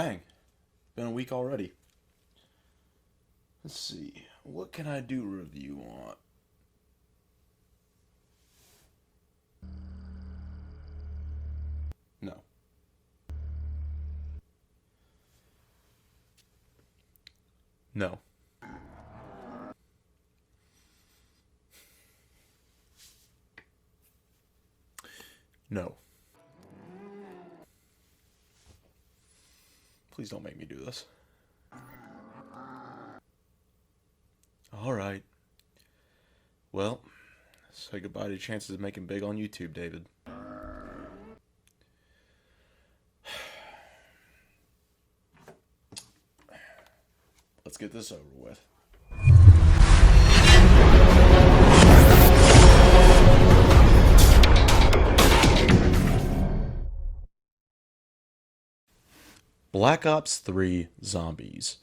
Dang. Been a week already. Let's see. What can I do a review on? No. No. No. Please don't make me do this. Alright. Well, say goodbye to chances of making big on YouTube, David. Let's get this over with. Black Ops 3 Zombies.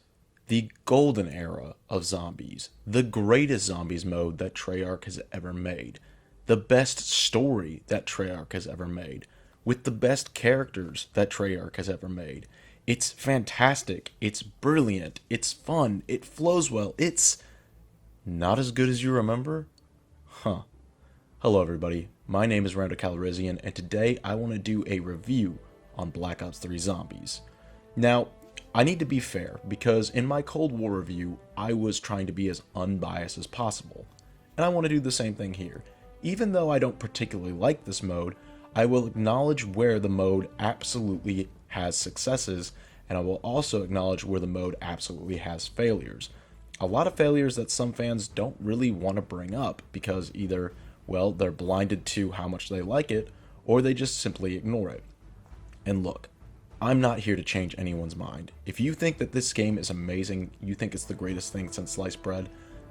The golden era of zombies. The greatest zombies mode that Treyarch has ever made. The best story that Treyarch has ever made. With the best characters that Treyarch has ever made. It's fantastic. It's brilliant. It's fun. It flows well. It's not as good as you remember? Huh. Hello everybody. My name is Randall Calrissian, and today I want to do a review on Black Ops 3 Zombies. Now, I need to be fair, because in my Cold War review, I was trying to be as unbiased as possible. And I want to do the same thing here. Even though I don't particularly like this mode, I will acknowledge where the mode absolutely has successes, and I will also acknowledge where the mode absolutely has failures. A lot of failures that some fans don't really want to bring up, because either, well, they're blinded to how much they like it, or they just simply ignore it. And look, I'm not here to change anyone's mind. If you think that this game is amazing, you think it's the greatest thing since sliced bread,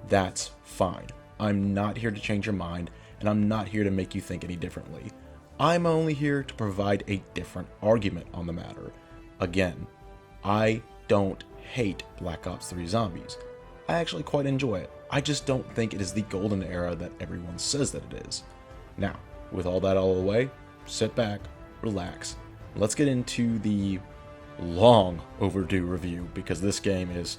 that's fine. I'm not here to change your mind, and I'm not here to make you think any differently. I'm only here to provide a different argument on the matter. Again, I don't hate Black Ops 3 Zombies. I actually quite enjoy it. I just don't think it is the golden era that everyone says that it is. Now, with all that out of the way, sit back, relax. Let's get into the long overdue review, because this game is,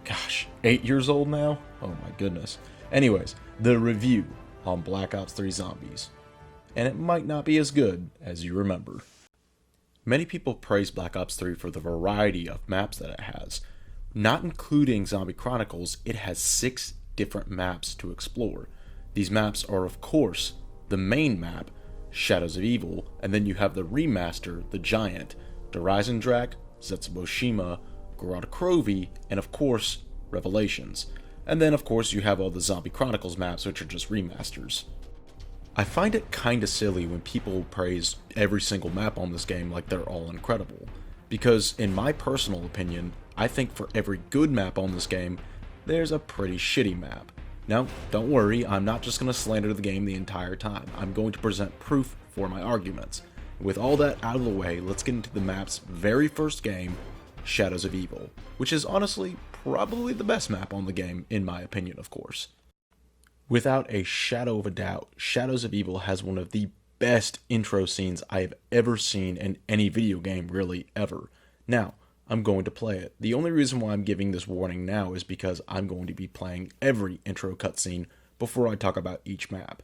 gosh, 8 years old now? Oh my goodness. Anyways, the review on Black Ops 3 Zombies. And it might not be as good as you remember. Many people praise Black Ops 3 for the variety of maps that it has. Not including Zombie Chronicles, it has 6 different maps to explore. These maps are, of course, the main map, Shadows of Evil, and then you have the remaster, The Giant, the Eisendrache, Zetsuboshima, Gorod Krovi, and of course, Revelations. And then of course you have all the Zombie Chronicles maps, which are just remasters. I find it kinda silly when people praise every single map on this game like they're all incredible. Because in my personal opinion, I think for every good map on this game, there's a pretty shitty map. Now, don't worry, I'm not just going to slander the game the entire time. I'm going to present proof for my arguments. With all that out of the way, let's get into the map's very first game, Shadows of Evil, which is honestly probably the best map on the game, in my opinion, of course. Without a shadow of a doubt, Shadows of Evil has one of the best intro scenes I have ever seen in any video game, really, ever. Now, I'm going to play it. The only reason why I'm giving this warning now is because I'm going to be playing every intro cutscene before I talk about each map.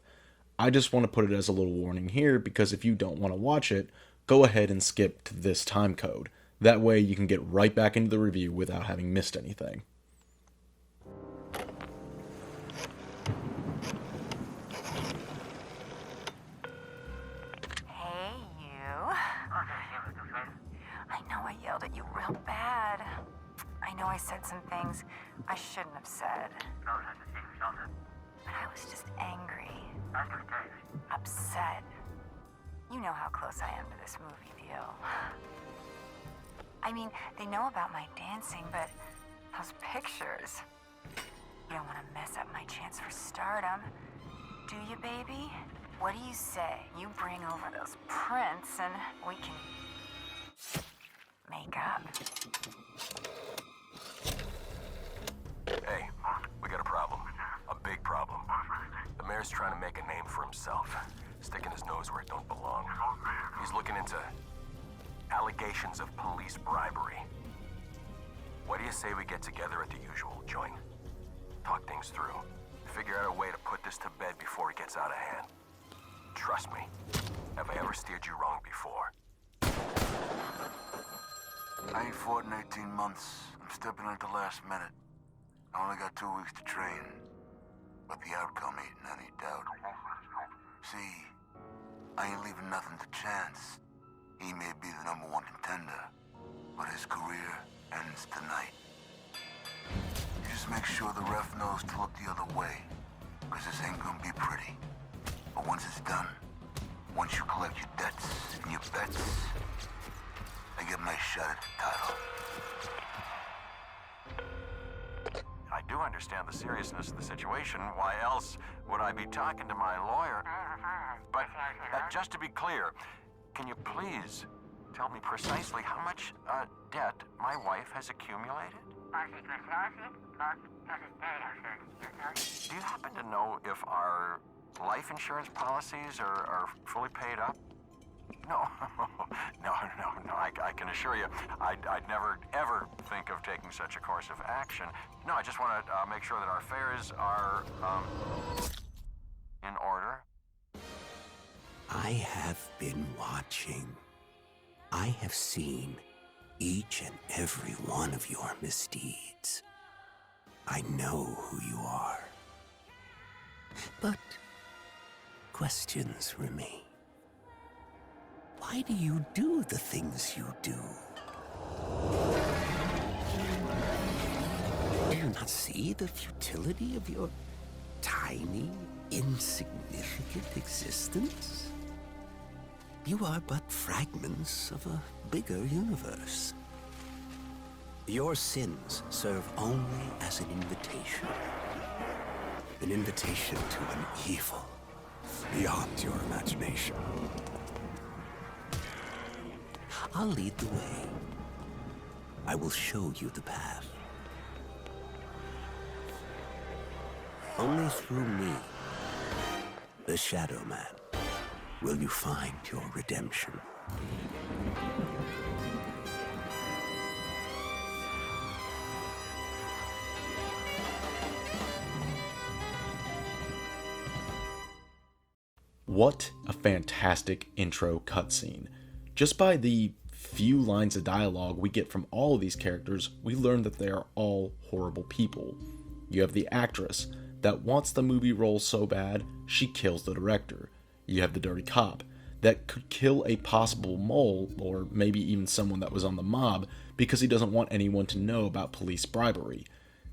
I just want to put it as a little warning here, because if you don't want to watch it, go ahead and skip to this time code. That way you can get right back into the review without having missed anything. I yelled at you real bad. I know I said some things I shouldn't have said. But I was just angry. Upset. You know how close I am to this movie deal. I mean, they know about my dancing, but those pictures. You don't want to mess up my chance for stardom. Do you, baby? What do you say? You bring over those prints and we can make up. Hey, we got a problem. A big problem. The mayor's trying to make a name for himself, sticking his nose where it don't belong. He's looking into allegations of police bribery. What do you say we get together at the usual joint? Talk things through. Figure out a way to put this to bed before it gets out of hand. Trust me, have I ever steered you wrong before? I ain't fought in 18 months. I'm stepping in at the last minute. I only got 2 weeks to train. But the outcome ain't in any doubt. See, I ain't leaving nothing to chance. He may be the #1 contender, but his career ends tonight. You just make sure the ref knows to look the other way, because this ain't gonna be pretty. But once it's done, once you collect your debts and your bets, I get my shot at the title. I do understand the seriousness of the situation. Why else would I be talking to my lawyer? But just to be clear, can you please tell me precisely how much debt my wife has accumulated? Do you happen to know if our life insurance policies are fully paid up? No, no. I can assure you, I'd never, ever think of taking such a course of action. No, I just want to make sure that our affairs are, in order. I have been watching. I have seen each and every one of your misdeeds. I know who you are. But questions remain. Why do you do the things you do? Do you not see the futility of your tiny, insignificant existence? You are but fragments of a bigger universe. Your sins serve only as an invitation to an evil beyond your imagination. I'll lead the way. I will show you the path. Only through me, the Shadow Man, will you find your redemption. What a fantastic intro cutscene. Just by the few lines of dialogue we get from all of these characters, we learn that they are all horrible people. You have the actress that wants the movie role so bad, she kills the director. You have the dirty cop that could kill a possible mole, or maybe even someone that was on the mob, because he doesn't want anyone to know about police bribery.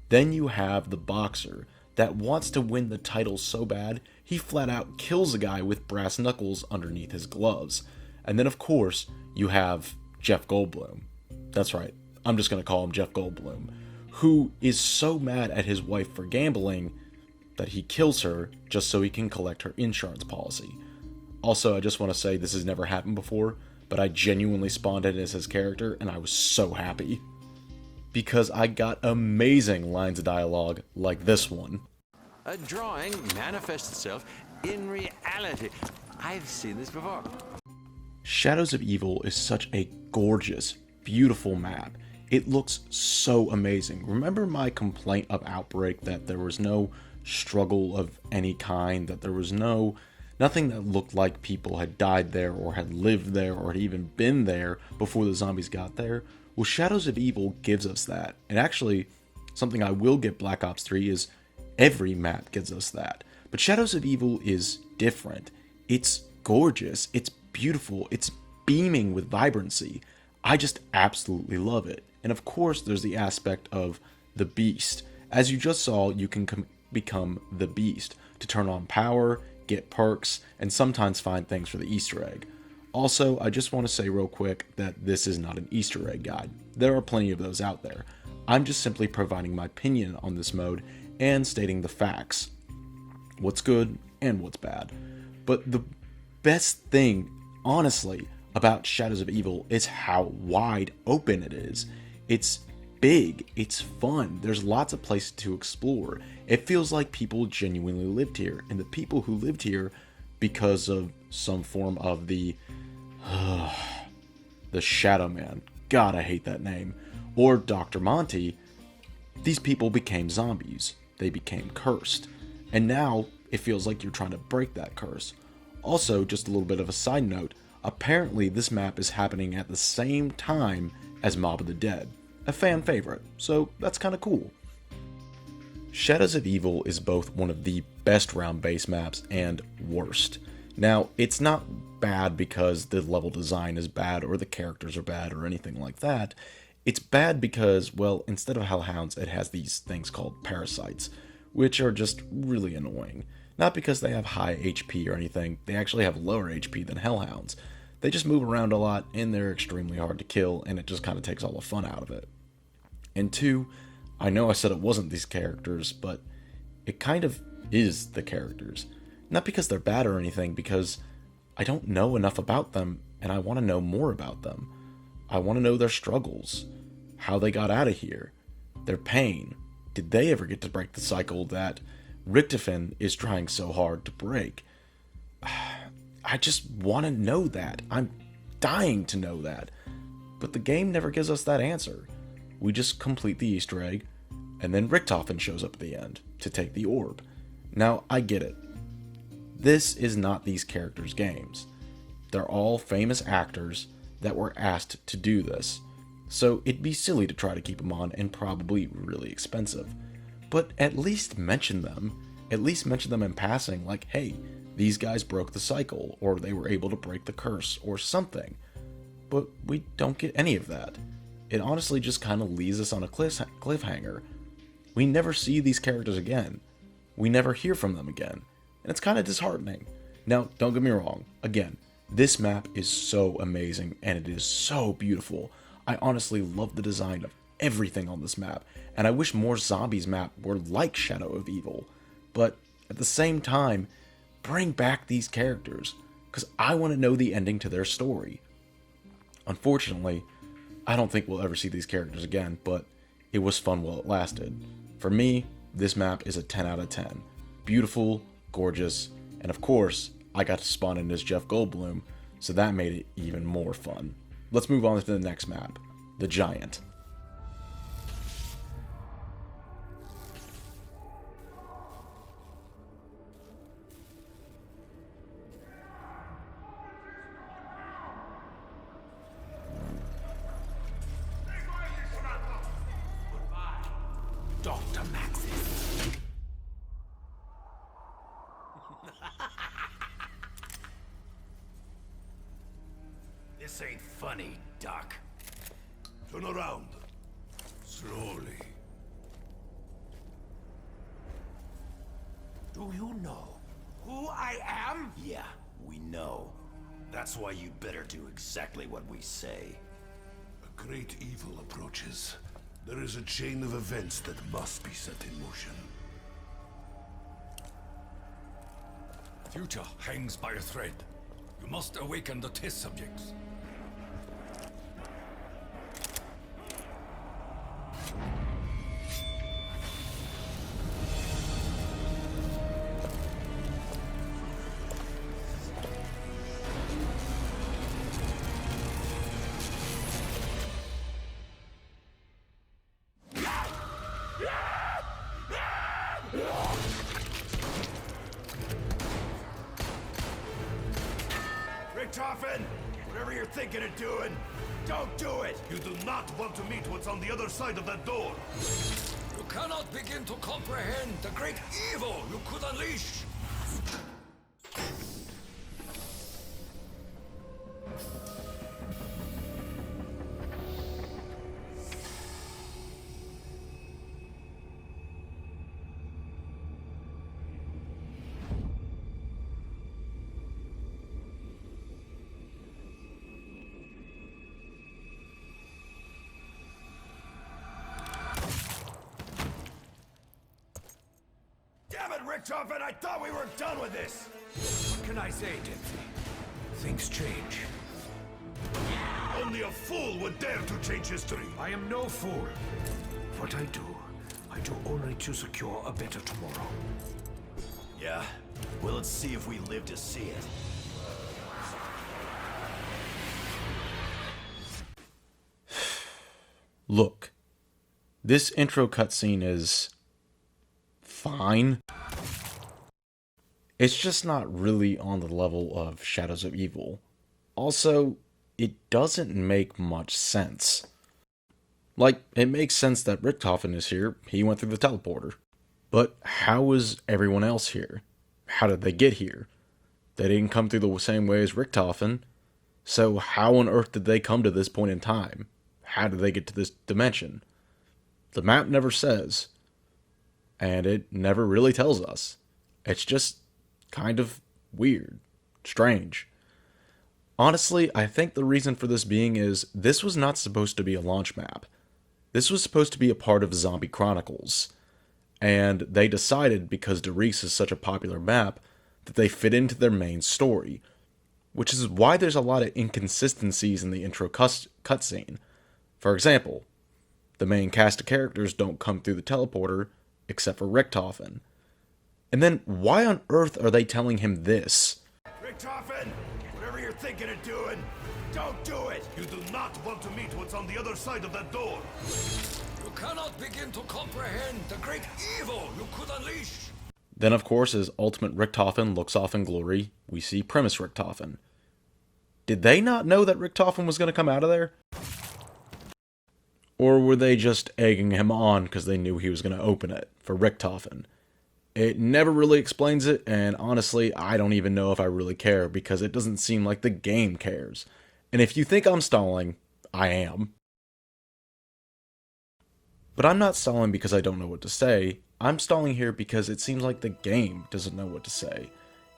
Then you have the boxer that wants to win the title so bad, he flat out kills a guy with brass knuckles underneath his gloves. And then of course, you have Jeff Goldblum. That's right, I'm just going to call him Jeff Goldblum, who is so mad at his wife for gambling that he kills her just so he can collect her insurance policy. Also, I just want to say this has never happened before, but I genuinely spawned in as his character and I was so happy. Because I got amazing lines of dialogue like this one. A drawing manifests itself in reality. I've seen this before. Shadows of Evil is such a gorgeous, beautiful map. It looks so amazing. Remember my complaint of Outbreak that there was no struggle of any kind, that there was nothing that looked like people had died there or had lived there or had even been there before the zombies got there? Well, Shadows of Evil gives us that. And actually, something I will give Black Ops 3 is every map gives us that. But Shadows of Evil is different. It's gorgeous. It's beautiful. It's beaming with vibrancy. I just absolutely love it. And of course, there's the aspect of the Beast. As you just saw, you can become the Beast to turn on power, get perks, and sometimes find things for the Easter egg. Also, I just want to say real quick that this is not an Easter egg guide. There are plenty of those out there. I'm just simply providing my opinion on this mode and stating the facts. What's good and what's bad. But the best thing, honestly, about Shadows of Evil is how wide open it is. It's big, it's fun, there's lots of places to explore. It feels like people genuinely lived here, and the people who lived here because of some form of the Shadow Man, God I hate that name, or Dr. Monty, these people became zombies. They became cursed. And now it feels like you're trying to break that curse. Also, just a little bit of a side note, apparently this map is happening at the same time as Mob of the Dead, a fan favorite, so that's kind of cool. Shadows of Evil is both one of the best round-based maps and worst. Now, it's not bad because the level design is bad or the characters are bad or anything like that. It's bad because, well, instead of hellhounds, it has these things called parasites, which are just really annoying. Not because they have high HP or anything, they actually have lower HP than hellhounds. They just move around a lot and they're extremely hard to kill, and it just kind of takes all the fun out of it. And two, I know I said it wasn't these characters, but it kind of is the characters. Not because they're bad or anything, because I don't know enough about them and I want to know more about them. I want to know their struggles, how they got out of here, their pain. Did they ever get to break the cycle that Richtofen is trying so hard to break? I just want to know that. I'm dying to know that. But the game never gives us that answer. We just complete the Easter egg, and then Richtofen shows up at the end to take the orb. Now, I get it. This is not these characters' games. They're all famous actors that were asked to do this, so it'd be silly to try to keep them on and probably really expensive. But at least mention them. At least mention them in passing, like, hey, these guys broke the cycle, or they were able to break the curse, or something. But we don't get any of that. It honestly just kind of leaves us on a cliffhanger. We never see these characters again. We never hear from them again. And it's kind of disheartening. Now, don't get me wrong. Again, this map is so amazing, and it is so beautiful. I honestly love the design of everything on this map, and I wish more Zombies map were like Shadow of Evil. But at the same time, bring back these characters, because I want to know the ending to their story. Unfortunately, I don't think we'll ever see these characters again, but it was fun while it lasted. For me, this map is a 10 out of 10. Beautiful, gorgeous, and of course, I got to spawn in as Jeff Goldblum, so that made it even more fun. Let's move on to the next map, the Giant. Dr. Maxis. This ain't funny, Doc. Turn around. Slowly. Do you know who I am? Yeah, we know. That's why you better do exactly what we say. A great evil approaches. There is a chain of events that must be set in motion. Future hangs by a thread. You must awaken the test subjects. Richtofen! Whatever you're thinking of doing, don't do it! You do not want to meet what's on the other side of that door. You cannot begin to comprehend the great evil you could unleash. Damn it, Richtofen! I thought we were done with this! What can I say, Dempsey? Things change. Only a fool would dare to change history. I am no fool. What I do only to secure a better tomorrow. Yeah? Well, let's see if we live to see it. Look, this intro cutscene is fine. It's just not really on the level of Shadows of Evil. Also, it doesn't make much sense. Like, it makes sense that Richtofen is here, he went through the teleporter. But how is everyone else here? How did they get here? They didn't come through the same way as Richtofen, so how on earth did they come to this point in time? How did they get to this dimension? The map never says, and it never really tells us. It's just kind of weird, strange. Honestly, I think the reason for this being is this was not supposed to be a launch map. This was supposed to be a part of Zombie Chronicles. And they decided, because Doris is such a popular map, that they fit into their main story. Which is why there's a lot of inconsistencies in the intro cutscene. For example, the main cast of characters don't come through the teleporter, except for Richtofen. And then, why on earth are they telling him this? Richtofen, whatever you're thinking of doing, don't do it! You do not want to meet what's on the other side of that door. You cannot begin to comprehend the great evil you could unleash. Then, of course, as Ultimate Richtofen looks off in glory, we see Primus Richtofen. Did they not know that Richtofen was going to come out of there? Or were they just egging him on because they knew he was going to open it for Richtofen? It never really explains it, and honestly, I don't even know if I really care because it doesn't seem like the game cares. And if you think I'm stalling, I am. But I'm not stalling because I don't know what to say. I'm stalling here because it seems like the game doesn't know what to say.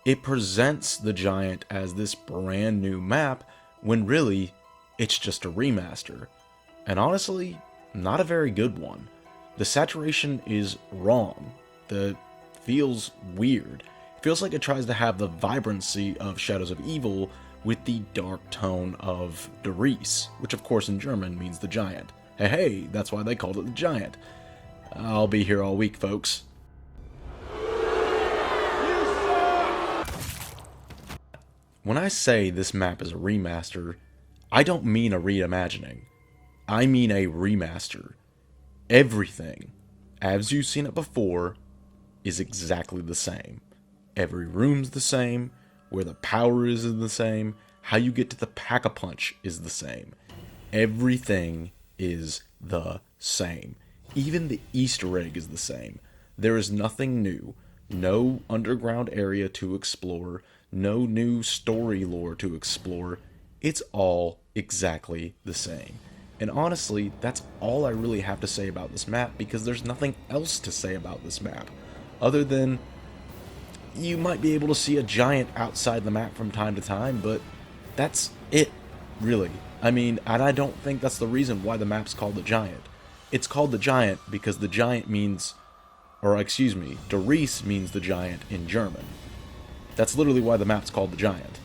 It presents the Giant as this brand new map, when really, it's just a remaster. And honestly, not a very good one. The saturation is wrong. It feels weird. It feels like it tries to have the vibrancy of Shadows of Evil with the dark tone of Doris, which of course in German means the Giant. Hey, that's why they called it the Giant. I'll be here all week, folks. When I say this map is a remaster, I don't mean a reimagining. I mean a remaster. Everything, as you've seen it before, is exactly the same. Every room's the same, where the power is the same, how you get to the Pack-a-Punch is the same. Everything is the same. Even the Easter egg is the same. There is nothing new. No underground area to explore. No new story lore to explore. It's all exactly the same. And honestly, that's all I really have to say about this map, because there's nothing else to say about this map. Other than, you might be able to see a giant outside the map from time to time, but that's it, really. I mean, and I don't think that's the reason why the map's called the Giant. It's called the Giant because the Giant means, or excuse me, Doris means the Giant in German. That's literally why the map's called the Giant.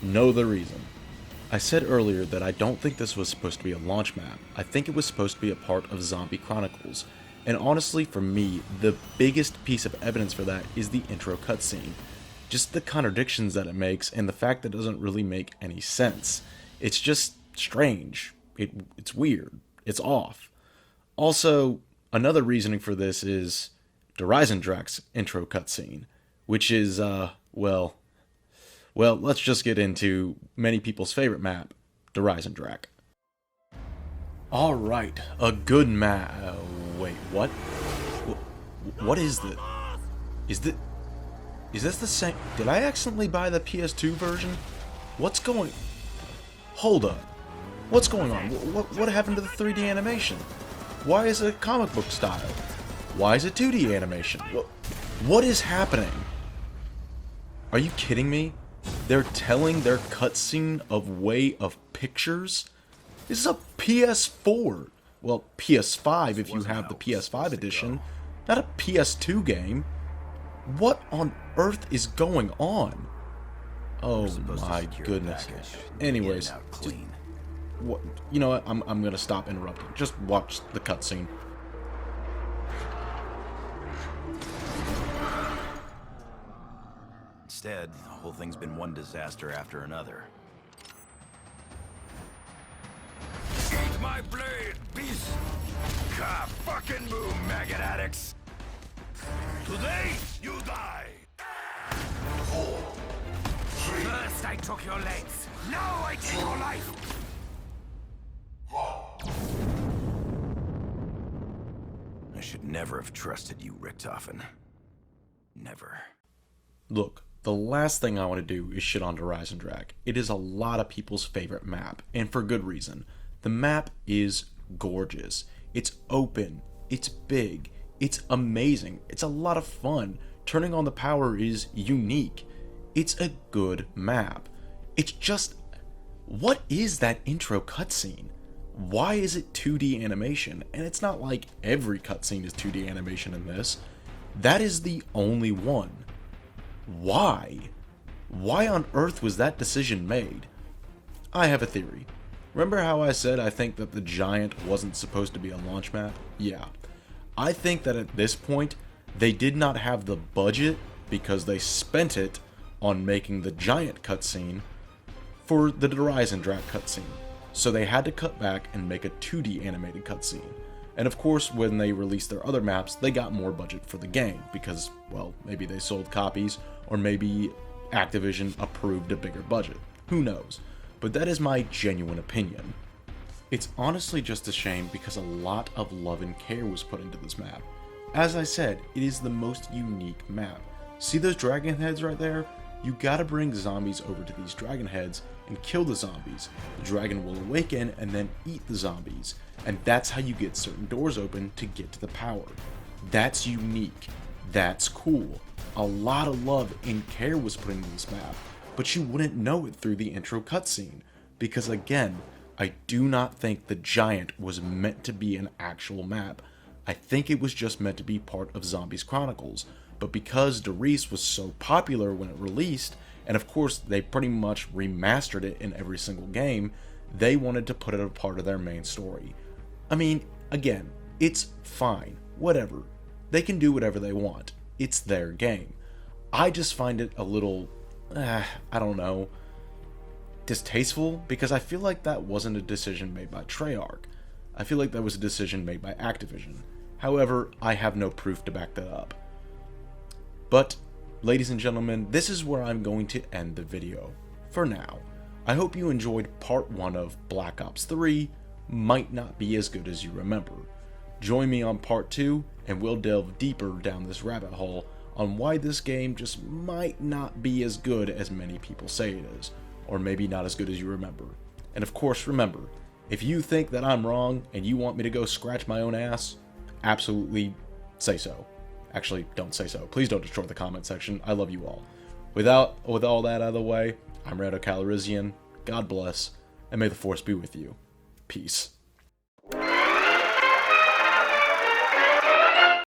No other reason. I said earlier that I don't think this was supposed to be a launch map. I think it was supposed to be a part of Zombie Chronicles. And honestly, for me, the biggest piece of evidence for that is the intro cutscene. Just the contradictions that it makes, and the fact that it doesn't really make any sense. It's just strange. It's weird. It's off. Also, another reasoning for this is the Eisendrache's intro cutscene, which is, well, let's just get into many people's favorite map, the Eisendrache. Alright, a good map. Wait, what? What is this? Is this the same? Did I accidentally buy the PS2 version? What's going... Hold up. What's going on? What happened to the 3D animation? Why is it comic book style? Why is it 2D animation? What is happening? Are you kidding me? They're telling their cutscene of Way of Pictures? This is a PS4. Well, PS5 if you have the PS5 edition. Not a PS2 game. What on earth is going on? Oh my goodness. Anyways, what, you know what? I'm gonna stop interrupting. Just watch the cutscene. Instead, the whole thing's been one disaster after another. Eat my blade, beast! God, fucking move, maggot addicts! Today, you die! First I took your legs, now I take your life! I should never have trusted you, Richtofen. Never. Look, the last thing I want to do is shit on Eisendrache. It is a lot of people's favorite map, and for good reason. The map is gorgeous. It's open. It's big. It's amazing. It's a lot of fun. Turning on the power is unique. It's a good map. It's just... what is that intro cutscene? Why is it 2D animation? And it's not like every cutscene is 2D animation in this. That is the only one. Why? Why on earth was that decision made? I have a theory. Remember how I said I think that the Giant wasn't supposed to be a launch map? Yeah. I think that at this point, they did not have the budget because they spent it on making the Giant cutscene for the Eisendrache cutscene. So they had to cut back and make a 2D animated cutscene. And of course, when they released their other maps, they got more budget for the game because, well, maybe they sold copies, or maybe Activision approved a bigger budget. Who knows? But that is my genuine opinion. It's honestly just a shame because a lot of love and care was put into this map. As I said, it is the most unique map. See those dragon heads right there? You gotta bring zombies over to these dragon heads and kill the zombies. The dragon will awaken and then eat the zombies. And that's how you get certain doors open to get to the power. That's unique. That's cool. A lot of love and care was put into this map, but you wouldn't know it through the intro cutscene. Because again, I do not think the Giant was meant to be an actual map. I think it was just meant to be part of Zombies Chronicles. But because Derice was so popular when it released, and of course they pretty much remastered it in every single game, they wanted to put it a part of their main story. I mean, again, it's fine, whatever. They can do whatever they want. It's their game. I just find it a little, I don't know, distasteful, because I feel like that wasn't a decision made by Treyarch. I feel like that was a decision made by Activision. However, I have no proof to back that up. But, ladies and gentlemen, this is where I'm going to end the video. For now. I hope you enjoyed part 1 of Black Ops 3, might not be as good as you remember. Join me on part 2, and we'll delve deeper down this rabbit hole on why this game just might not be as good as many people say it is, or maybe not as good as you remember. And of course, remember, if you think that I'm wrong and you want me to go scratch my own ass, absolutely say so. Actually, don't say so. Please don't destroy the comment section. I love you all. With all that out of the way, I'm Rando Calrissian. God bless, and may the Force be with you. Peace.